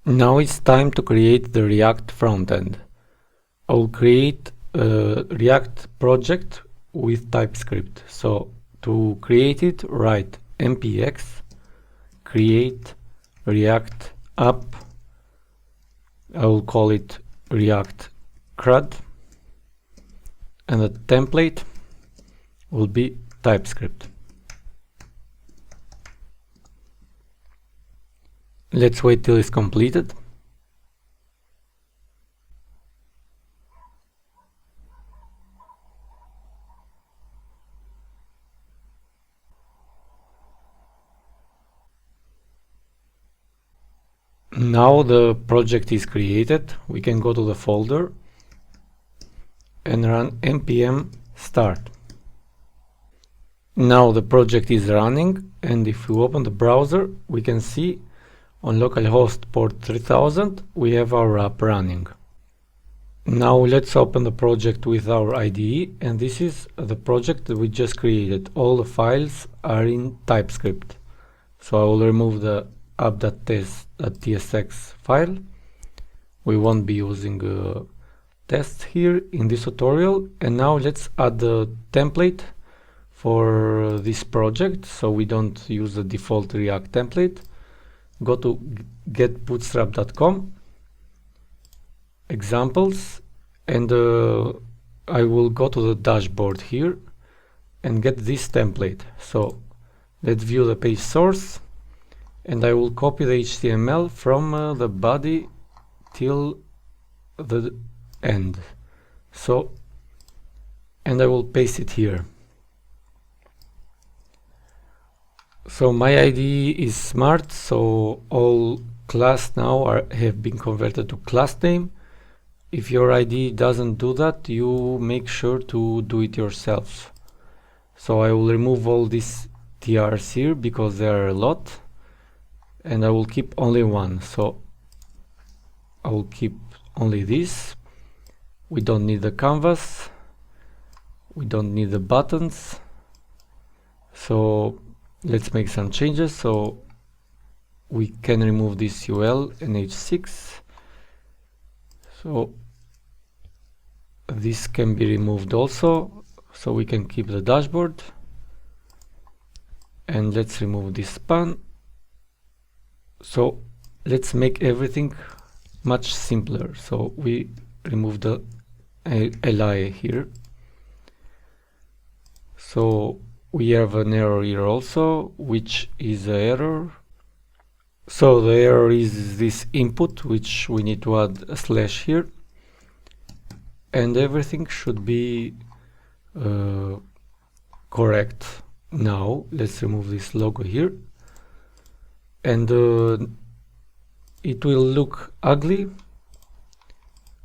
Now it's time to create the React frontend. I'll create a React project with TypeScript. So to create it, write npx create React app. I will call it React CRUD, and the template will be TypeScript. Let's wait till it's completed. Now the project is created. We can go to the folder and run npm start. Now the project is running, and if we open the browser, we can see on localhost port 3000 we have our app running. Now let's open the project with our IDE, and this is the project that we just created. All the files are in TypeScript. So I will remove the app.tsx file. We won't be using tests here in this tutorial. And now let's add the template for this project, so we don't use the default React template. Go to getbootstrap.com, examples, and I will go to the dashboard here and get this template. So let's view the page source, and I will copy the HTML from the body till the end. So, and I will paste it here. So my IDE is smart, so all class now have been converted to class name. If your IDE doesn't do that, you make sure to do it yourself. So I will remove all these TRs here because there are a lot, and I will keep only one. So I will keep only this. We don't need the canvas. We don't need the buttons. So let's make some changes. So we can remove this UL and H6. So this can be removed also. So we can keep the dashboard. And let's remove this span. So let's make everything much simpler. So we remove the li here. So we have an error here also, which is an error. So the error is this input, which we need to add a slash here. And everything should be correct. Now let's remove this logo here. And it will look ugly.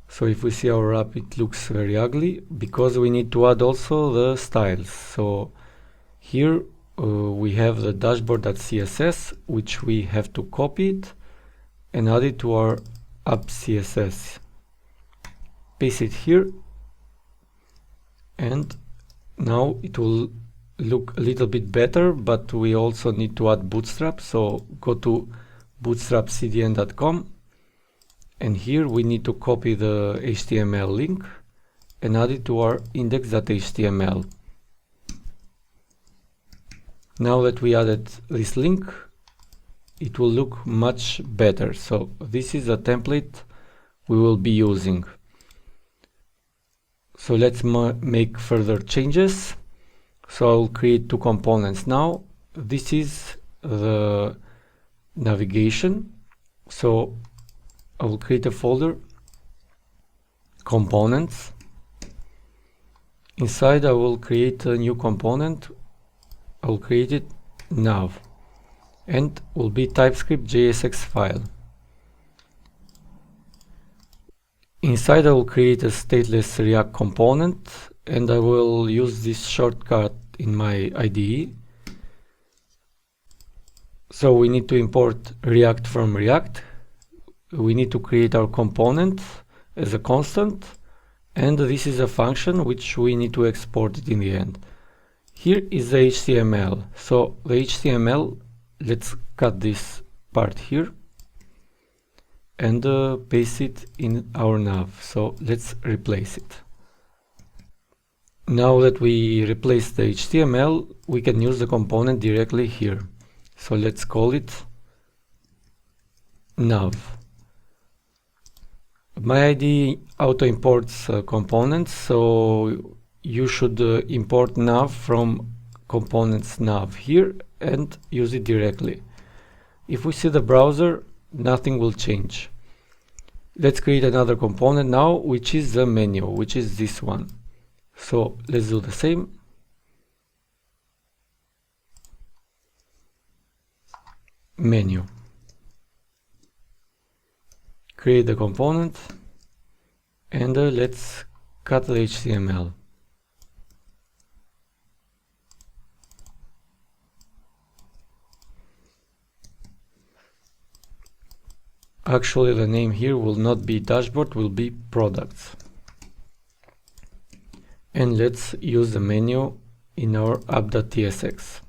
So if we see our app, it looks very ugly because we need to add also the styles. So here we have the dashboard.css, which we have to copy it and add it to our app CSS. Paste it here, and now it will look a little bit better, but we also need to add Bootstrap. So go to bootstrapcdn.com, and here we need to copy the HTML link and add it to our index.html. Now that we added this link, it will look much better. So this is a template we will be using. So let's make further changes. So I'll create two components now. This is the navigation. So I will create a folder, components. Inside I will create a new component. I will create it nav, and will be TypeScript JSX file. Inside I will create a stateless React component, and I will use this shortcut in my IDE. So we need to import React from React. We need to create our component as a constant, and this is a function which we need to export it in the end. Here is the HTML. So the HTML, let's cut this part here. and paste it in our nav. So let's replace it. Now that we replaced the HTML, we can use the component directly here. So let's call it nav. MyID auto imports components, so you should import nav from components nav here and use it directly. If we see the browser, nothing will change. Let's create another component now, which is the menu, which is this one. So let's do the same. Menu. Create the component and let's cut the HTML. Actually, the name here will not be dashboard, will be products. And let's use the menu in our app.tsx.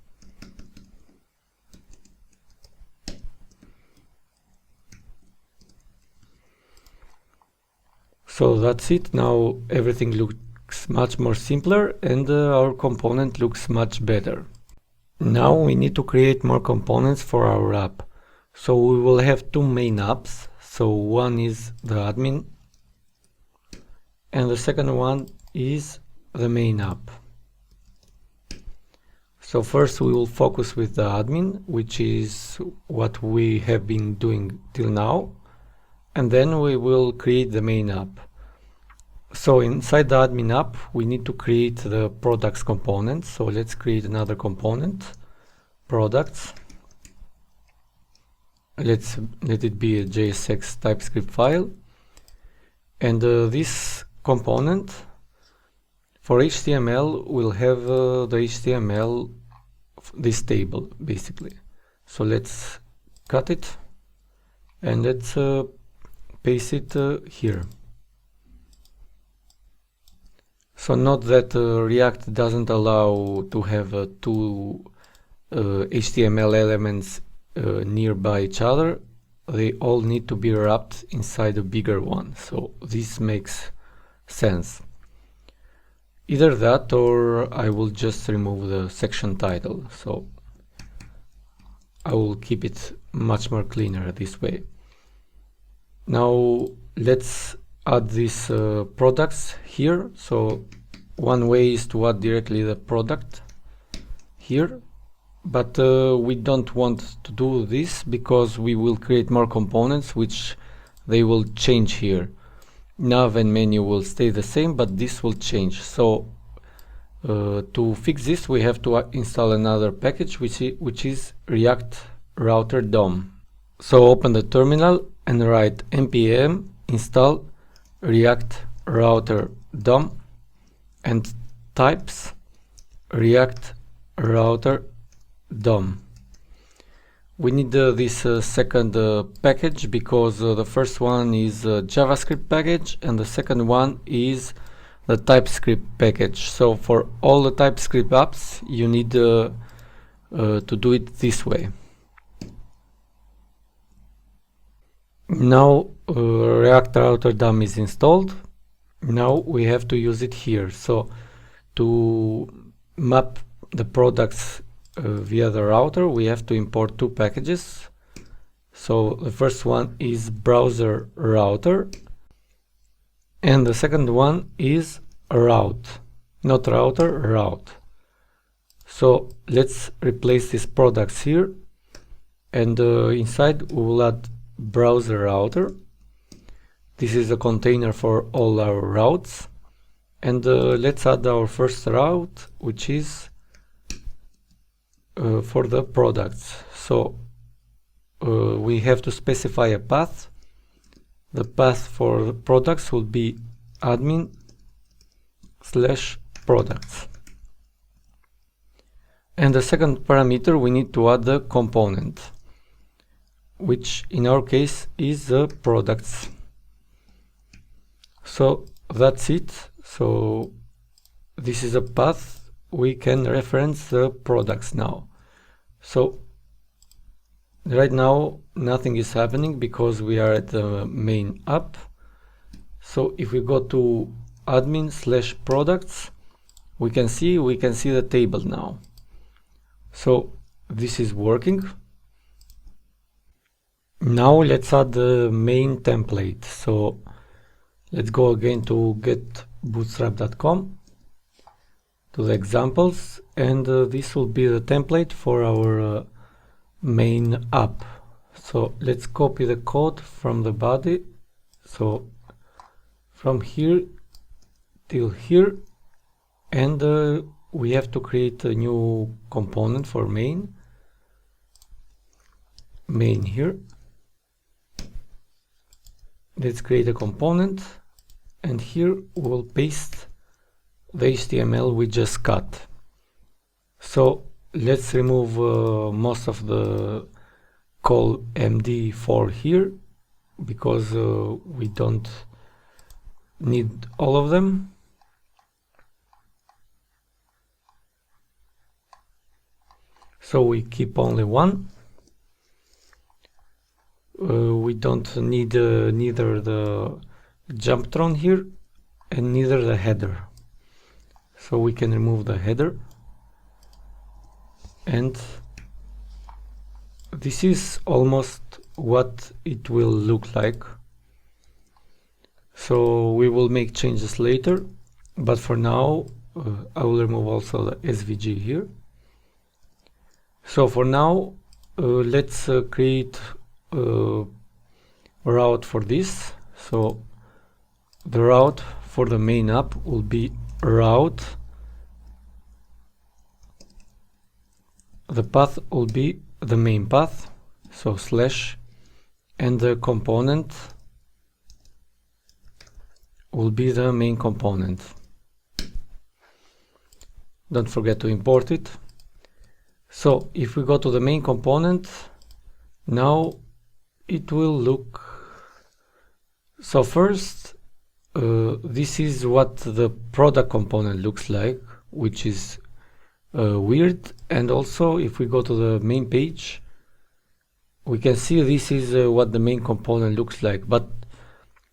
So that's it. Now everything looks much more simpler and our component looks much better. Now we need to create more components for our app. So we will have two main apps. So one is the admin and the second one is the main app. So first we will focus with the admin, which is what we have been doing till now, and then we will create the main app. So inside the admin app we need to create the products component. So let's create another component, products. Let it be a JSX TypeScript file, and this component for HTML will have the HTML, this table basically. So let's cut it and let's paste it here. So note that React doesn't allow to have two HTML elements nearby each other. They all need to be wrapped inside a bigger one. So this makes sense. Either that or I will just remove the section title. So I will keep it much more cleaner this way. Now let's add these products here. So one way is to add directly the product here, but we don't want to do this because we will create more components which they will change here. Nav and menu will stay the same, but this will change. So to fix this we have to install another package which is React Router DOM. So open the terminal and write npm install React Router DOM and types React Router DOM. We need this second package because the first one is a JavaScript package and the second one is the TypeScript package. So for all the TypeScript apps you need to do it this way. Now React Router DOM is installed. Now we have to use it here. So to map the products via the router we have to import two packages. So the first one is browser router and the second one is route, not router, route. So let's replace these products here and inside we will add browser router. This is a container for all our routes, and let's add our first route, which is for the products. So we have to specify a path. The path for the products will be admin/products. And the second parameter we need to add the component, which in our case is the products. So that's it. So this is a path. We can reference the products now. So Right now nothing is happening because we are at the main app. So if we go to admin/products, we can see the table now. So this is working. Now let's add the main template. So let's go again to getbootstrap.com, to the examples, and this will be the template for our main app. So let's copy the code from the body. So from here till here, and we have to create a new component for main here. Let's create a component, and here we'll paste the HTML we just cut. So let's remove most of the call MD4 here, because we don't need all of them. So we keep only one. We don't need neither the jump tron here and neither the header. So we can remove the header. And this is almost what it will look like. So we will make changes later, but for now I will remove also the SVG here. So for now let's create a route for this. So the route for the main app will be route. The path will be the main path, so slash, and the component will be the main component. Don't forget to import it. So if we go to the main component, now it will look. So first, this is what the product component looks like, which is weird. And also if we go to the main page, we can see this is what the main component looks like, but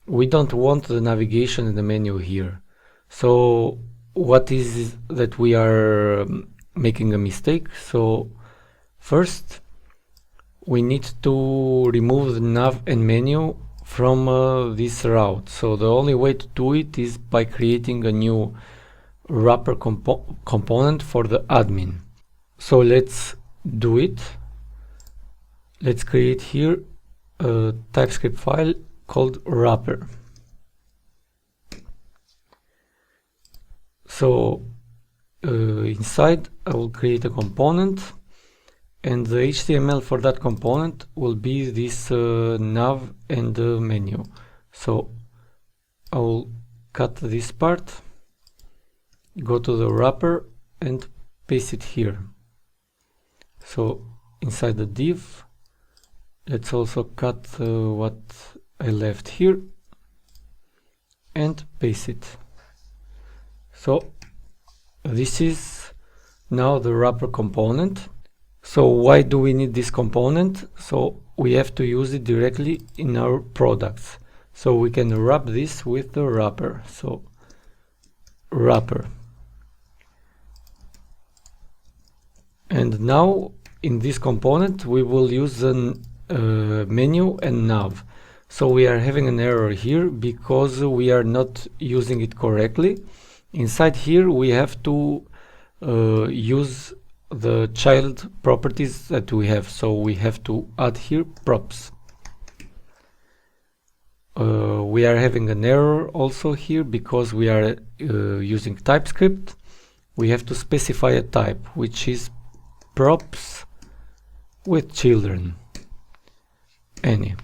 we don't want the navigation in the menu here. So what is that we are making a mistake? So first we need to remove the nav and menu from this route. So the only way to do it is by creating a new wrapper component for the admin. So let's do it. Let's create here a TypeScript file called wrapper. So inside I will create a component, and the HTML for that component will be this nav and menu. So I will cut this part, go to the wrapper and paste it here. So inside the div, let's also cut what I left here and paste it. So this is now the wrapper component. So why do we need this component? So we have to use it directly in our products. So we can wrap this with the wrapper. So wrapper. And now in this component we will use the menu and nav. So we are having an error here because we are not using it correctly. Inside here we have to use the child properties that we have. So we have to add here props. We are having an error also here because we are using TypeScript. We have to specify a type, which is props with children, any.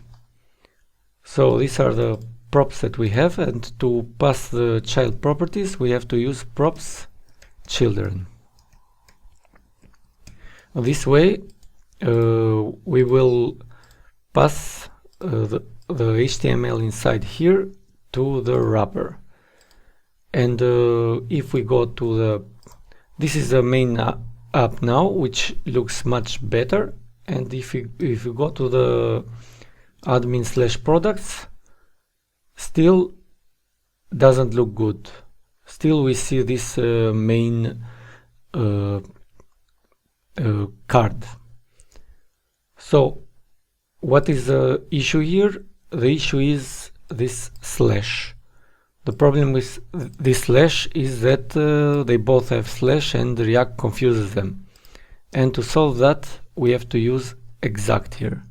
So these are the props that we have, and to pass the child properties we have to use props children. This way we will pass the HTML inside here to the wrapper. And if we go to the, this is the main app now, which looks much better. and if you go to the admin/products, still doesn't look good. Still we see this main card. So what is the issue here? The issue is this slash. The problem with this slash is that they both have slash and React confuses them. And to solve that, we have to use exact here.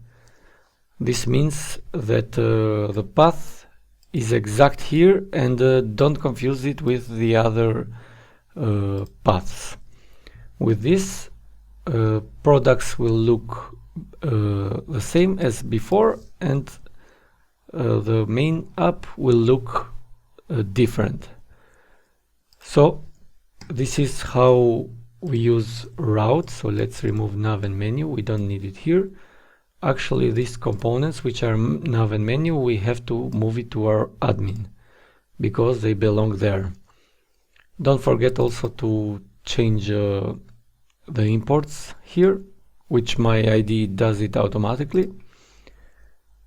This means that the path is exact here, and don't confuse it with the other paths. With this, products will look the same as before, and the main app will look different. So this is how we use route. So let's remove nav and menu. We don't need it here. Actually, these components, which are nav and menu, we have to move it to our admin because they belong there. Don't forget also to change the imports here, which my ID does it automatically.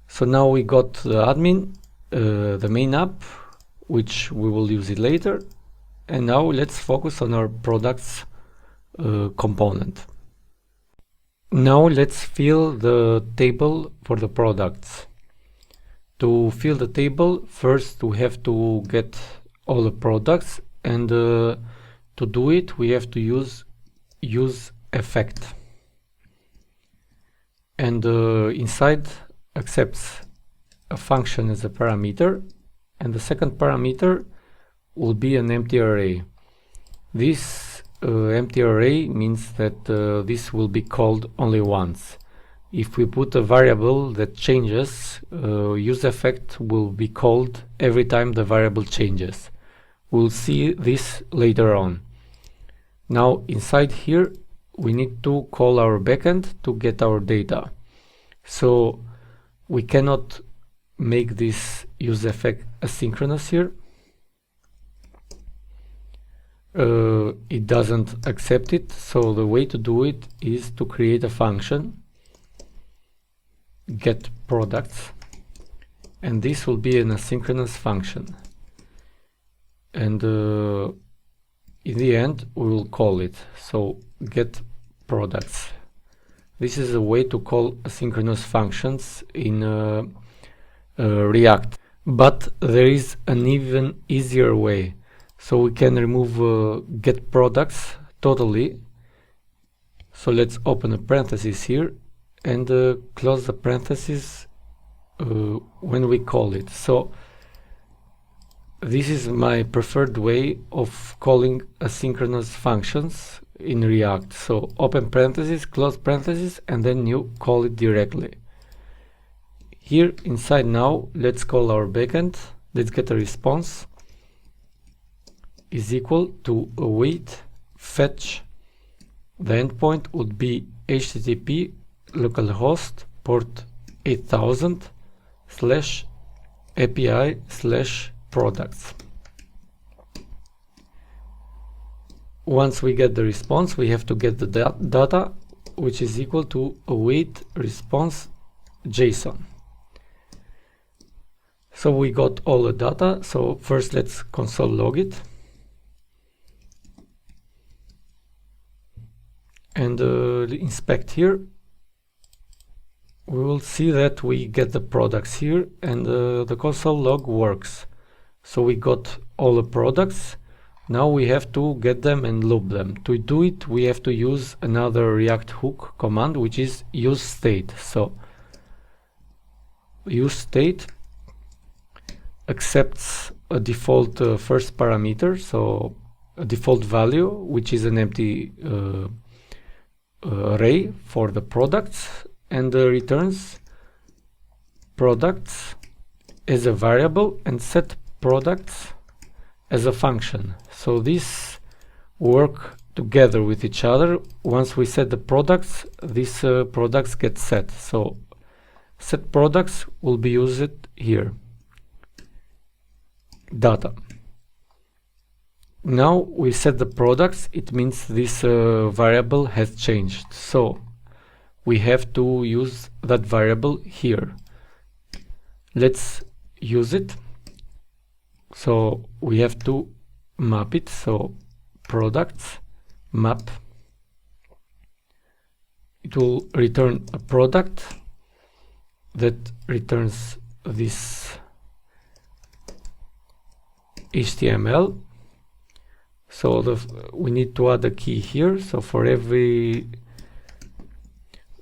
So now we got the admin, the main app, which we will use it later. And now let's focus on our products component. Now let's fill the table for the products. To fill the table, first we have to get all the products, and to do it we have to use effect. And inside accepts a function as a parameter, and the second parameter will be an empty array. This empty array means that this will be called only once. If we put a variable that changes, useEffect will be called every time the variable changes. We'll see this later on. Now inside here we need to call our backend to get our data. So we cannot make this useEffect asynchronous here. It doesn't accept it, so the way to do it is to create a function get products, and this will be an asynchronous function, and in the end we will call it. So get products. This is a way to call asynchronous functions in React, but there is an even easier way. So we can remove get products totally. So let's open a parenthesis here and close the parenthesis when we call it. So this is my preferred way of calling asynchronous functions in React. So open parenthesis, close parenthesis, and then you call it directly. Here inside now, let's call our backend. Let's get a response is equal to await fetch. The endpoint would be HTTP localhost port 8000 /API/products. Once we get the response, we have to get the data, which is equal to await response JSON. So we got all the data. So first let's console log it. And inspect here. We will see that we get the products here, and the console log works. So we got all the products. Now we have to get them and loop them. To do it, we have to use another React hook command, which is useState. So useState accepts a default first parameter, so a default value, which is an empty array for the products, and returns products as a variable and set products as a function. So these work together with each other. Once we set the products, these products get set. So set products will be used here. Data. Now we set the products, it means this variable has changed. So we have to use that variable here. Let's use it. So we have to map it. So products map. It will return a product that returns this HTML. So we need to add a key here. So for every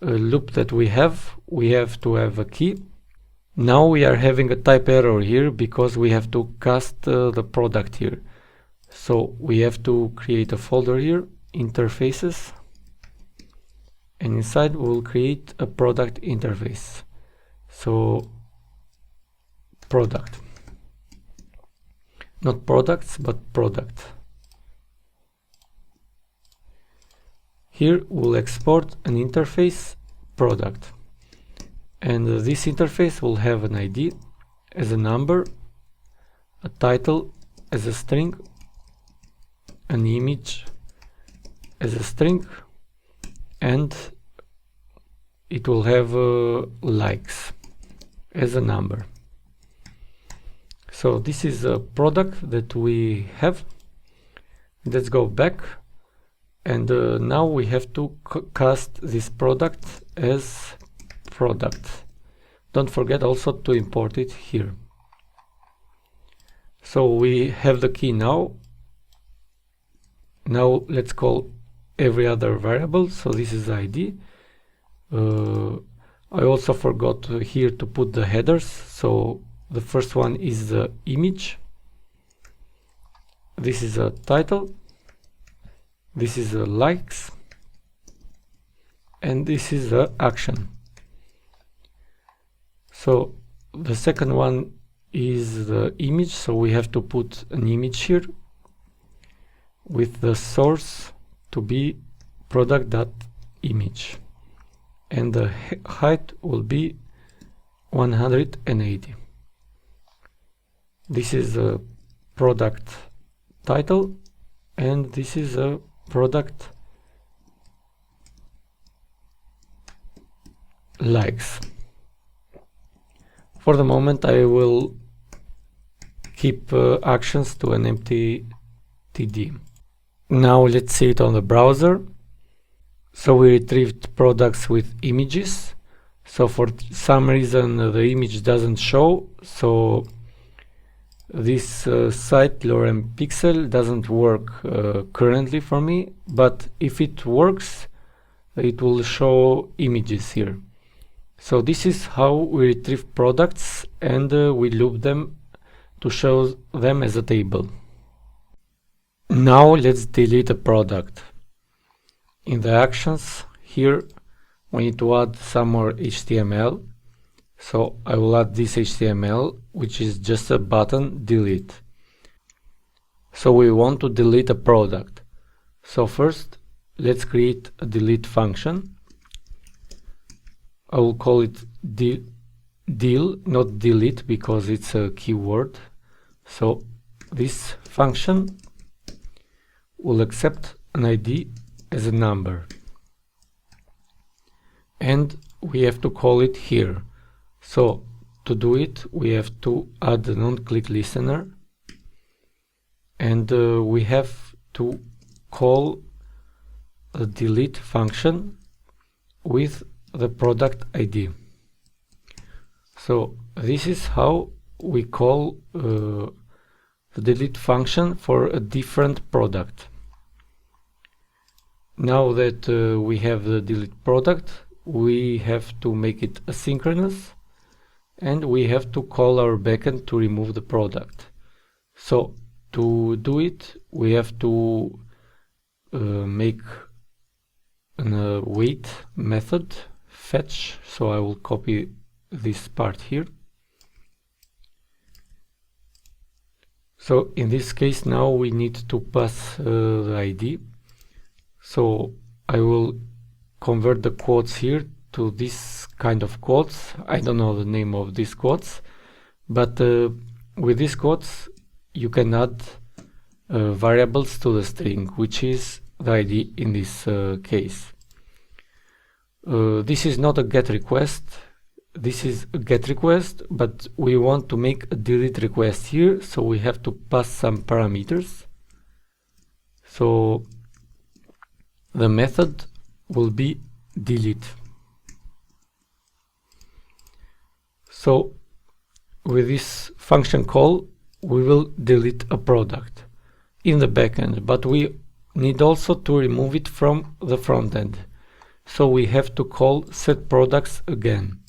loop that we have to have a key. Now we are having a type error here because we have to cast the product here. So we have to create a folder here, interfaces, and inside we'll create a product interface. So product, not products, but product. Here we'll export an interface product, and this interface will have an ID as a number, a title as a string, an image as a string, and it will have likes as a number. So this is a product that we have. Let's go back, and now we have to cast this product as product. Don't forget also to import it here. So we have the key now. Now let's call every other variable. So this is ID. I also forgot here to put the headers. So the first one is the image. This is a title. This is a likes. And this is the action. So the second one is the image. So we have to put an image here with the source to be product.image, and the height will be 180. This is a product title, and this is a product likes. For the moment I will keep actions to an empty TD. Now let's see it on the browser. So we retrieved products with images. So for some reason the image doesn't show. So this site Lorem Pixel doesn't work currently for me. But if it works, it will show images here. So this is how we retrieve products, and we loop them to show them as a table. Now let's delete a product. In the actions here we need to add some more HTML. So I will add this HTML, which is just a button delete. So we want to delete a product. So first let's create a delete function. I will call it del, not delete, because it's a keyword. So this function will accept an ID as a number, and we have to call it here. So to do it we have to add a non-click listener, and we have to call a delete function with the product ID. So this is how we call the delete function for a different product. Now that we have the delete product, we have to make it asynchronous, and we have to call our backend to remove the product. So to do it, we have to make a wait method, fetch. So I will copy this part here. So in this case now we need to pass the ID. So I will convert the quotes here to this kind of quotes. I don't know the name of these quotes, but with these quotes you can add variables to the string, which is the ID in this case. This is not a get request, this is a get request, but we want to make a delete request here, so we have to pass some parameters. So the method will be delete. So with this function call, we will delete a product in the backend, but we need also to remove it from the front end. So we have to call set products again.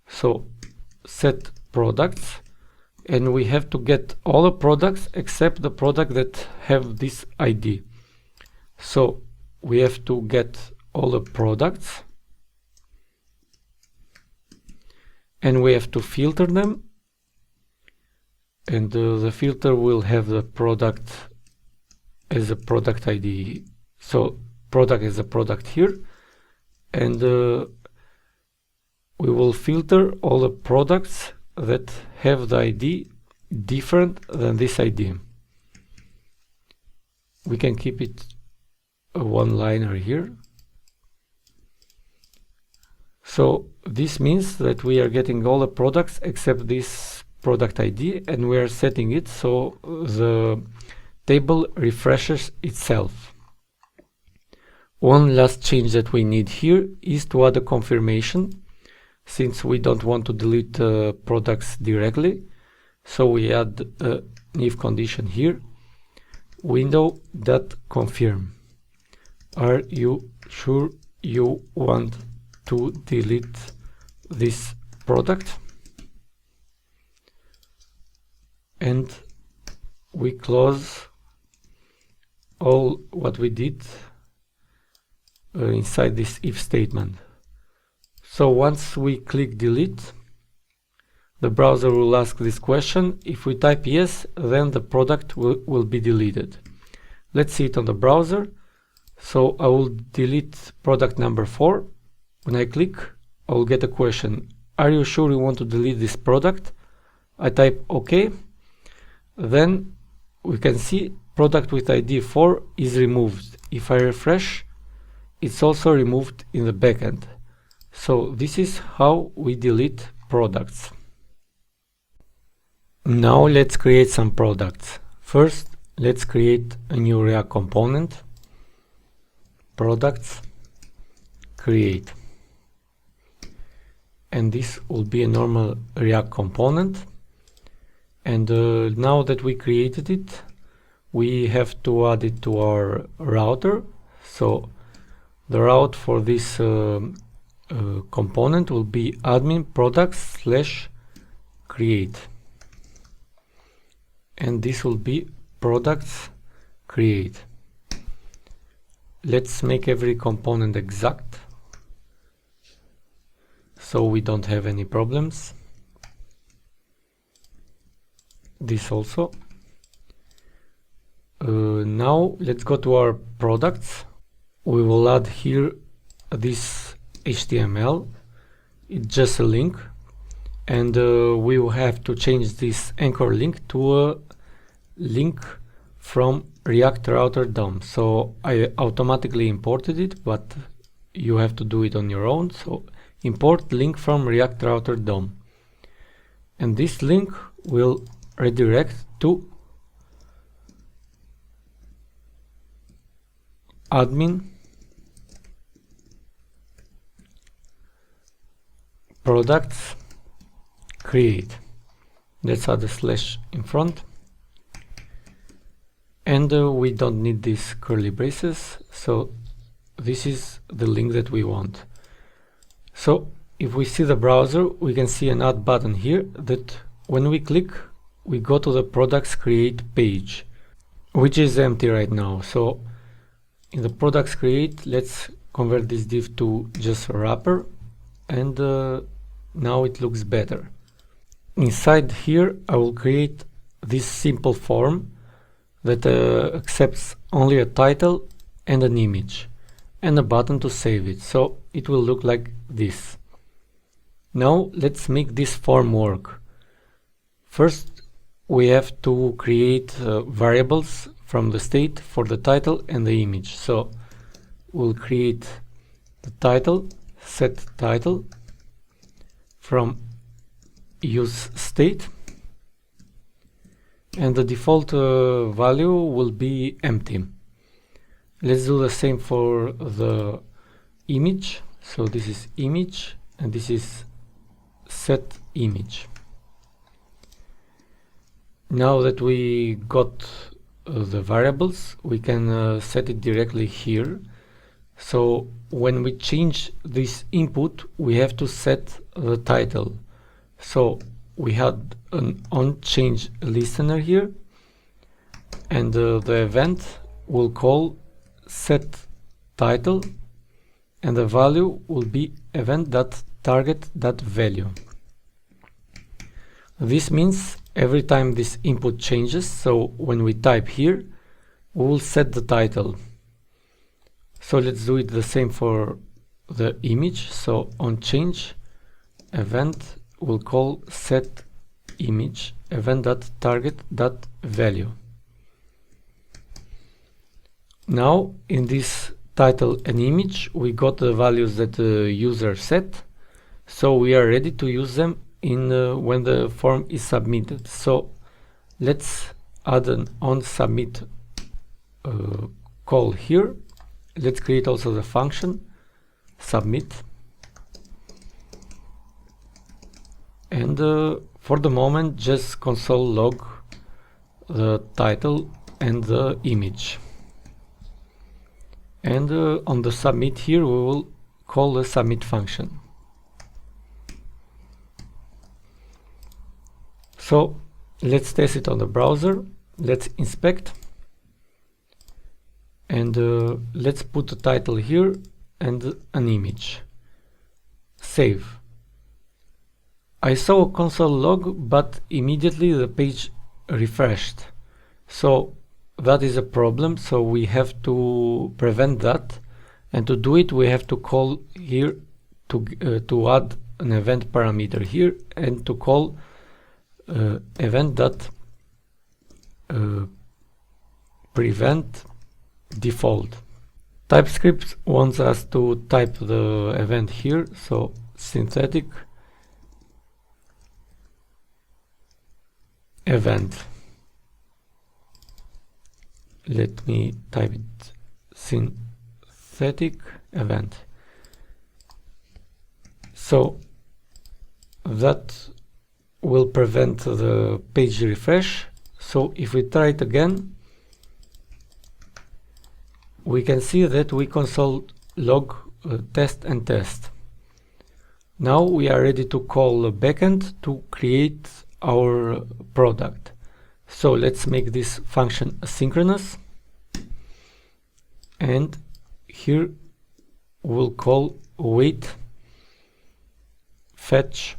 So set products, and we have to get all the products except the product that have this ID. So we have to get all the products, and we have to filter them, and the filter will have the product as a product ID. So product is a product here, and we will filter all the products that have the ID different than this ID. We can keep it a one-liner here. So this means that we are getting all the products except this product ID, and we are setting it so the table refreshes itself. One last change that we need here is to add a confirmation, since we don't want to delete products directly. So we add a if condition here, window.confirm. Are you sure you want to delete this product? And we close all what we did inside this if statement. So once we click delete, the browser will ask this question. If we type yes, then the product will be deleted. Let's see it on the browser. So I will delete product number 4. When I click, I will get a question. Are you sure you want to delete this product? I type OK. Then we can see product with ID 4 is removed. If I refresh, it's also removed in the backend. So this is how we delete products. Now let's create some products. First, let's create a new React component. Products, create. And this will be a normal React component. And now that we created it, we have to add it to our router. So the route for this component will be admin products/create, and this will be products create. Let's make every component exact so we don't have any problems. This also. Now let's go to our products. We will add here this HTML. It's just a link, and we will have to change this anchor link to a link from React Router DOM. So I automatically imported it, but you have to do it on your own. So import link from React Router DOM, and this link will redirect to admin products create. Let's add a slash in front, and we don't need these curly braces, so this is the link that we want. So if we see the browser, we can see an add button here that when we click, we go to the products create page, which is empty right now. So in the products create, let's convert this div to just a wrapper, and now it looks better. Inside here, I will create this simple form that accepts only a title and an image and a button to save it. So it will look like this. Now let's make this form work. First, we have to create variables from the state for the title and the image. So we'll create the title set title from use state, and the default value will be empty. Let's do the same for the image. So this is image and this is set image. Now that we got the variables, we can set it directly here. So when we change this input, we have to set the title. So we had an onChange listener here, and the event will call set title, and the value will be event.target.value. This means every time this input changes, so when we type here, we will set the title. So let's do it the same for the image. So on change event will call set image event.target.value. Now in this title and image we got the values that the user set, so we are ready to use them in when the form is submitted. So let's add an onSubmit call here. Let's create also the function submit, and for the moment just console log the title and the image, and on the submit here we will call the submit function. So let's test it on the browser. Let's inspect, and let's put the title here and an image. Save. I saw a console log, but immediately the page refreshed. So that is a problem, so we have to prevent that, and to do it we have to call here to add an event parameter here and to call event.prevent default. TypeScript wants us to type the event here, so synthetic event. Let me type it, synthetic event. So that will prevent the page refresh. So if we try it again, we can see that we console log test and test. Now we are ready to call the backend to create our product. So let's make this function asynchronous, and here we'll call wait fetch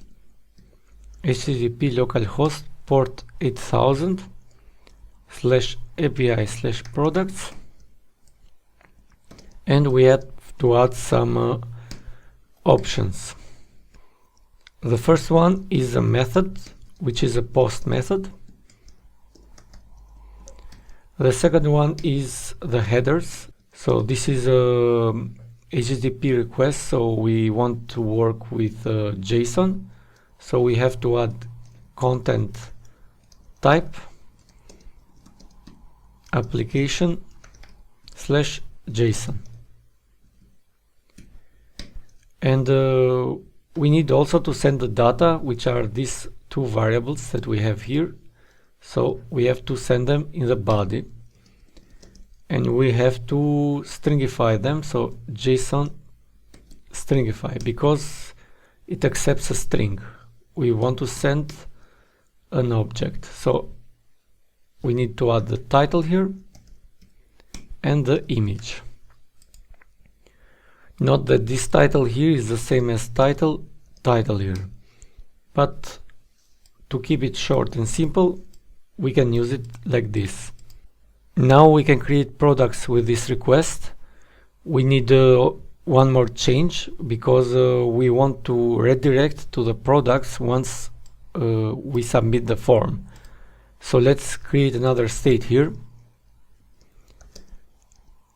HTTP localhost port 8000 /API/products, and we have to add some options. The first one is a method, which is a post method. The second one is the headers. So this is a HTTP request, so we want to work with JSON. So we have to add content type application /JSON. And we need also to send the data, which are these two variables that we have here. So we have to send them in the body, and we have to stringify them. So JSON stringify, because it accepts a string. We want to send an object, so we need to add the title here and the image. Note that this title here is the same as title here, but to keep it short and simple, we can use it like this. Now we can create products with this request. We need one more change, because we want to redirect to the products once we submit the form. So let's create another state here.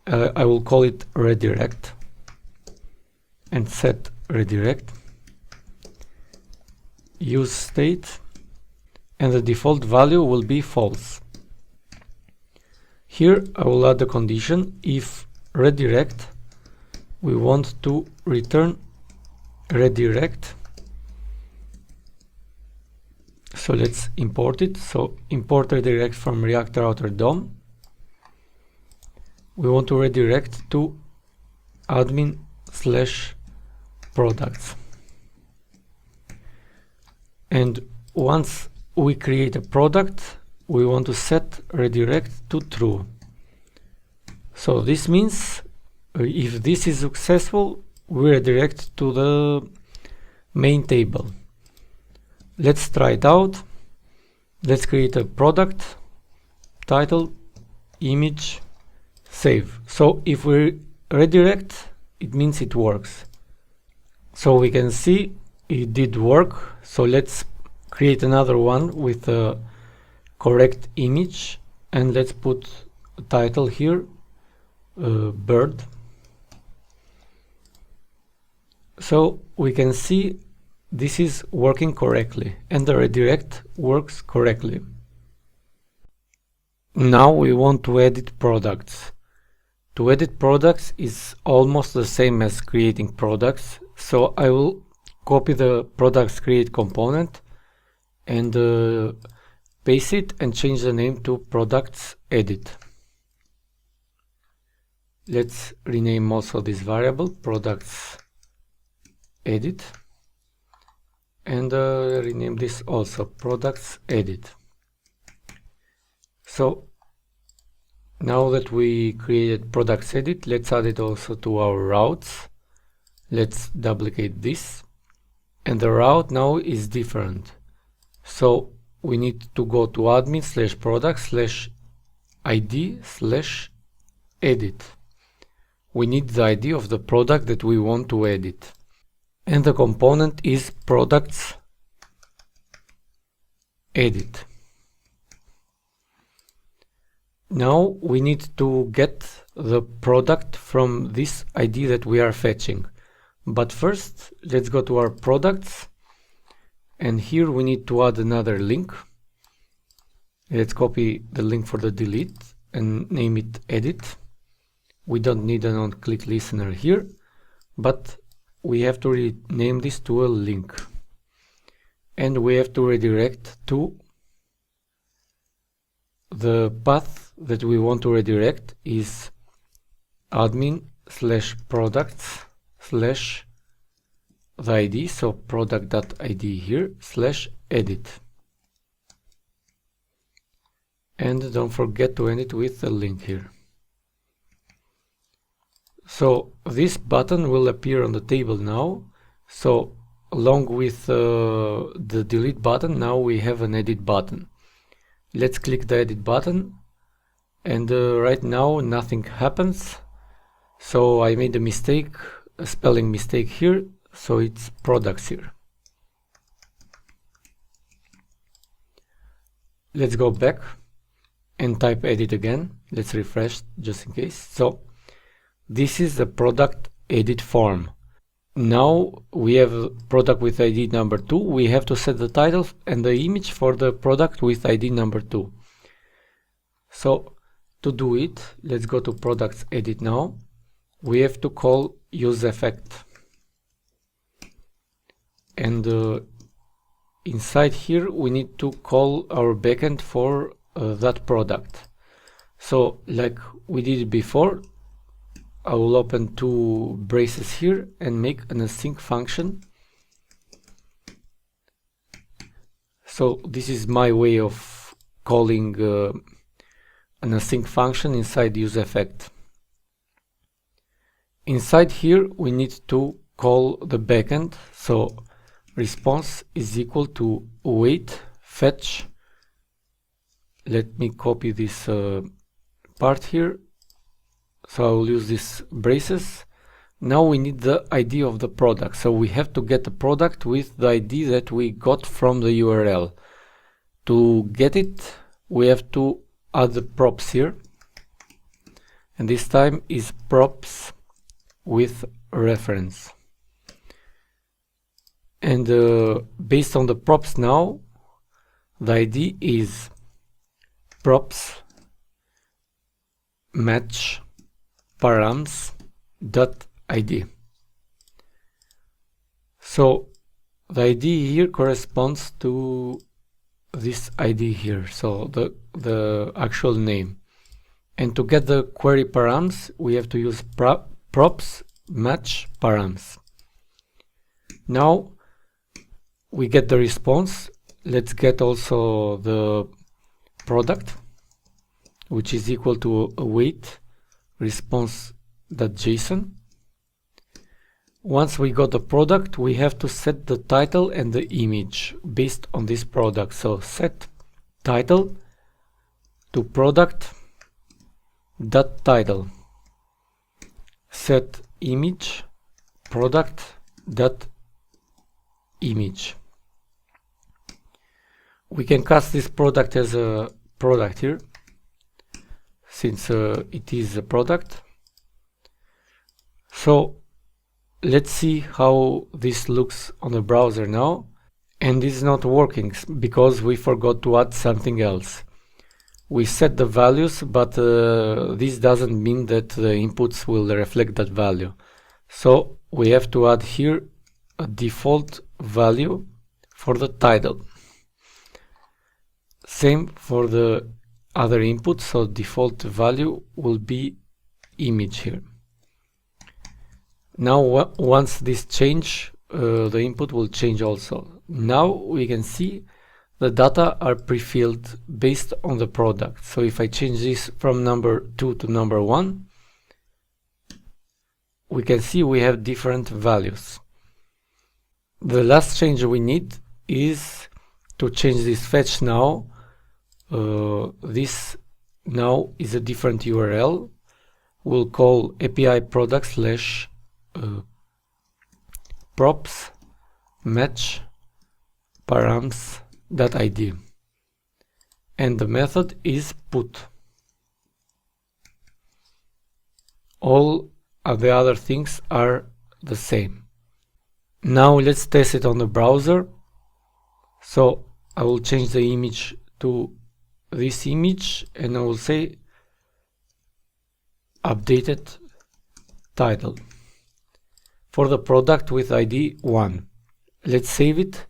I will call it redirect, and set redirect, use state, and the default value will be false. Here I will add the condition: if redirect, we want to return redirect. So let's import it. So import redirect from React Router DOM. We want to redirect to admin/products. And once we create a product, we want to set redirect to true. So this means if this is successful, we redirect to the main table. Let's try it out. Let's create a product, title, image, save. So if we redirect, it means it works. So we can see it did work. So let's create another one with a correct image, and let's put a title here, bird. So we can see this is working correctly and the redirect works correctly. Now we want to edit products. To edit products is almost the same as creating products. So I will copy the products create component and paste it and change the name to products edit. Let's rename also this variable products edit, and rename this also products edit. So now that we created products edit, let's add it also to our routes. Let's duplicate this, and the route now is different. So we need to go to admin/product/id/edit. We need the ID of the product that we want to edit. And the component is products edit. Now we need to get the product from this ID that we are fetching. But first, let's go to our products. And here we need to add another link. Let's copy the link for the delete and name it edit. We don't need an on-click listener here, but we have to rename this to a link. And we have to redirect to the path that we want to redirect is admin/products/the ID, so product.id here, /edit. And don't forget to end it with a link here. So this button will appear on the table now. So along with the delete button, now we have an edit button. Let's click the edit button, and right now nothing happens. So I made a mistake, a spelling mistake here, so it's products here. Let's go back and type edit again. Let's refresh just in case. So this is the product edit form. Now we have a product with ID number 2. We have to set the title and the image for the product with ID number 2. So to do it, let's go to products edit now. We have to call use effect. And inside here we need to call our backend for that product. So like we did before, I will open two braces here and make an async function. So this is my way of calling an async function inside use effect. Inside here we need to call the backend. So response is equal to wait fetch. Let me copy this part here. So I will use these braces. Now we need the ID of the product. So we have to get the product with the ID that we got from the URL. To get it, we have to add the props here. And this time is props with reference. And based on the props now, the ID is props match params dot ID. So the ID here corresponds to this ID here, so the actual name. And to get the query params, we have to use props match params. Now we get the response. Let's get also the product, which is equal to await response.json. Once we got the product, we have to set the title and the image based on this product. So set title to product dot title, set image product dot image. We can cast this product as a product here, since it is a product. So let's see how this looks on the browser now. And this is not working because we forgot to add something else. We set the values, but this doesn't mean that the inputs will reflect that value. So we have to add here a default value for the title. Same for the other inputs, so default value will be image here. Now once this change, the input will change also. Now we can see the data are pre-filled based on the product. So if I change this from number 2 to number 1, we can see we have different values. The last change we need is to change this fetch now. This now is a different URL. We'll call API product slash props match params dot ID, and the method is put. All of the other things are the same. Now let's test it on the browser. So I will change the image to this image and I will say updated title for the product with ID 1. Let's save it.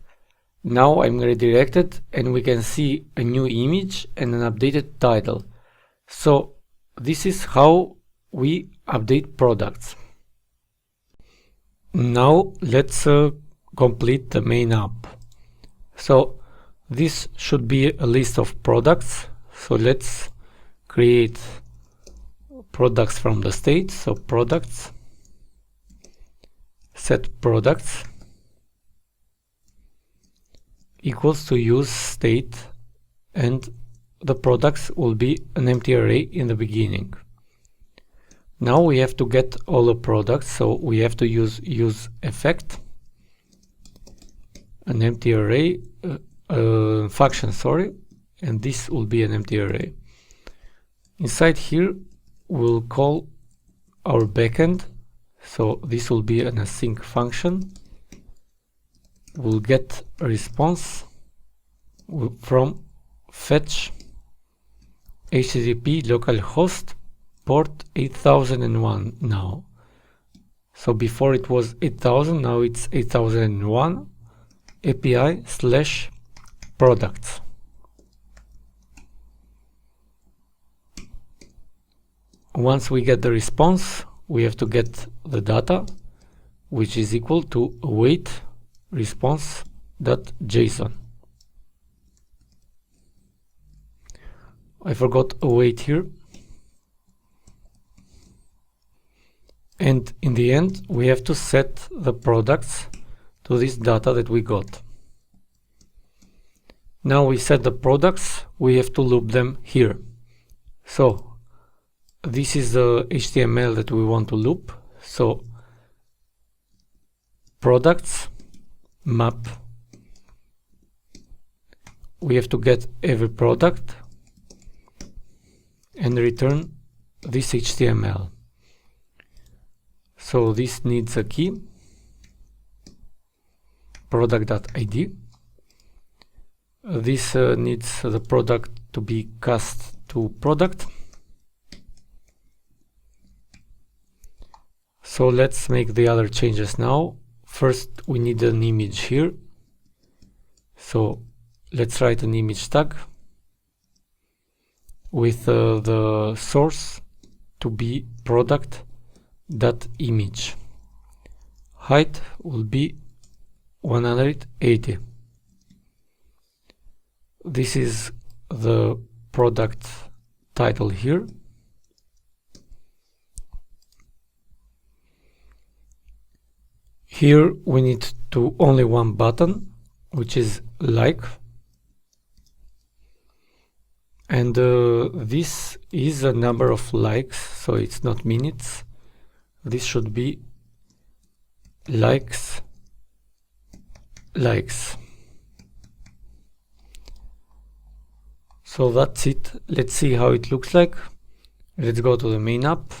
Now I'm redirected and we can see a new image and an updated title. So this is how we update products. Now let's complete the main app. So this should be a list of products. So let's create products from the state. So products, set products equals to use state, and the products will be an empty array in the beginning. Now we have to get all the products, so we have to use effect, an empty array function, sorry, and this will be an empty array. Inside here we'll call our backend, so this will be an async function. We'll get a response from fetch HTTP localhost port 8001 now. So before it was 8000, now it's 8001 API slash products. Once we get the response, we have to get the data, which is equal to await response.json. I forgot await here. And in the end, we have to set the products to this data that we got. Now we set the products, we have to loop them here. So this is the HTML that we want to loop. So products map, we have to get every product and return this HTML. So this needs a key, product.id. This needs the product to be cast to product. So let's make the other changes now. First, we need an image here. So let's write an image tag with the source to be product.image. Height will be 180. This is the product title here. Here we need to only one button, which is like, and this is a number of likes, so it's not minutes. This should be likes. So that's it. Let's see how it looks like. Let's go to the main app.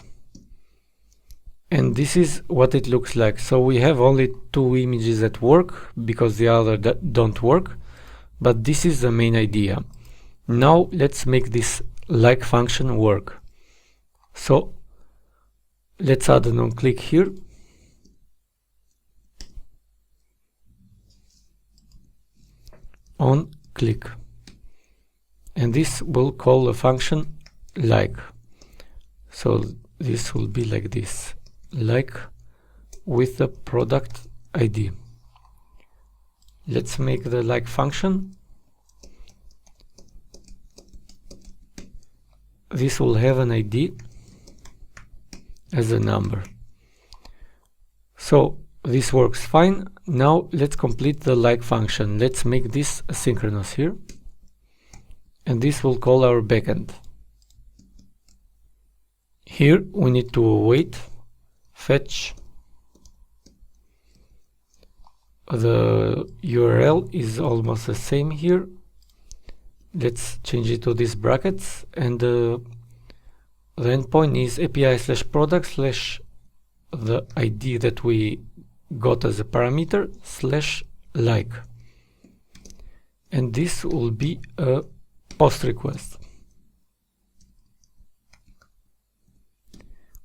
And this is what it looks like. So we have only two images that work because the other don't work. But this is the main idea. Now let's make this like function work. So let's add an on-click here. On-click. And this will call a function like. So this will be like this. Like with the product ID. Let's make the like function. This will have an ID as a number. So this works fine. Now let's complete the like function. Let's make this asynchronous here. And this will call our backend. Here we need to wait. Fetch. The URL is almost the same here. Let's change it to these brackets, and the endpoint is API/product/ the ID that we got as a parameter /like, and this will be a post request.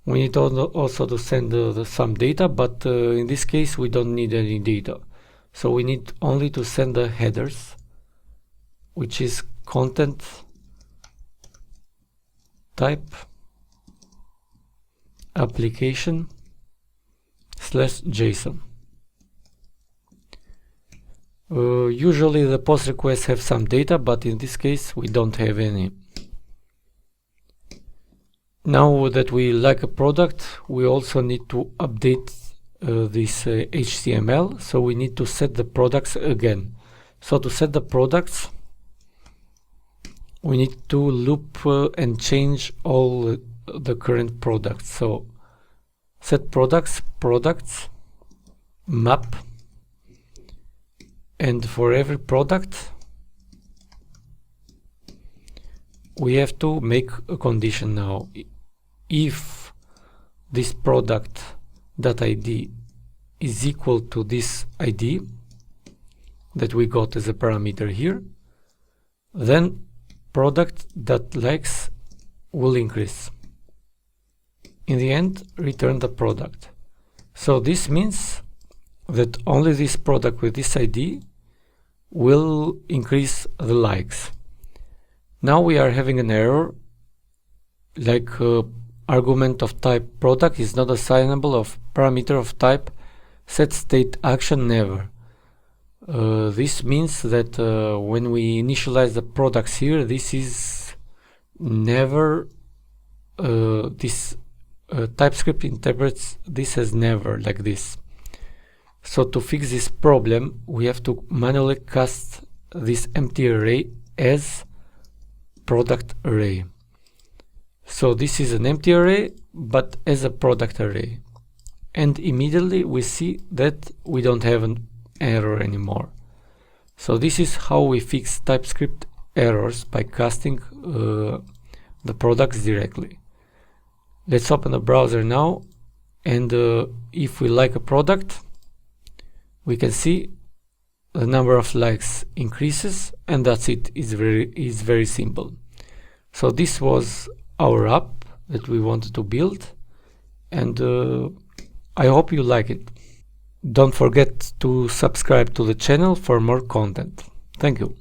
We need also to send some data, but in this case we don't need any data. So we need only to send the headers, which is content type application /JSON. Usually the post requests have some data, but in this case we don't have any. Now that we like a product, we also need to update this HTML, so we need to set the products again. So to set the products, we need to loop and change all the current products. So set products, map, and for every product we have to make a condition now. If this product.id is equal to this ID that we got as a parameter here, then product.likes will increase. In the end, return the product. So this means that only this product with this ID will increase the likes. Now we are having an error, like argument of type product is not assignable of parameter of type set state action never. This means that when we initialize the products here, this is never, this TypeScript interprets this as never, like this. So to fix this problem, we have to manually cast this empty array as product array. So this is an empty array, but as a product array. And immediately we see that we don't have an error anymore. So this is how we fix TypeScript errors, by casting the products directly. Let's open the browser now, and if we like a product, we can see the number of likes increases, and that's it. It's very simple. So this was our app that we wanted to build, and I hope you like it. Don't forget to subscribe to the channel for more content. Thank you.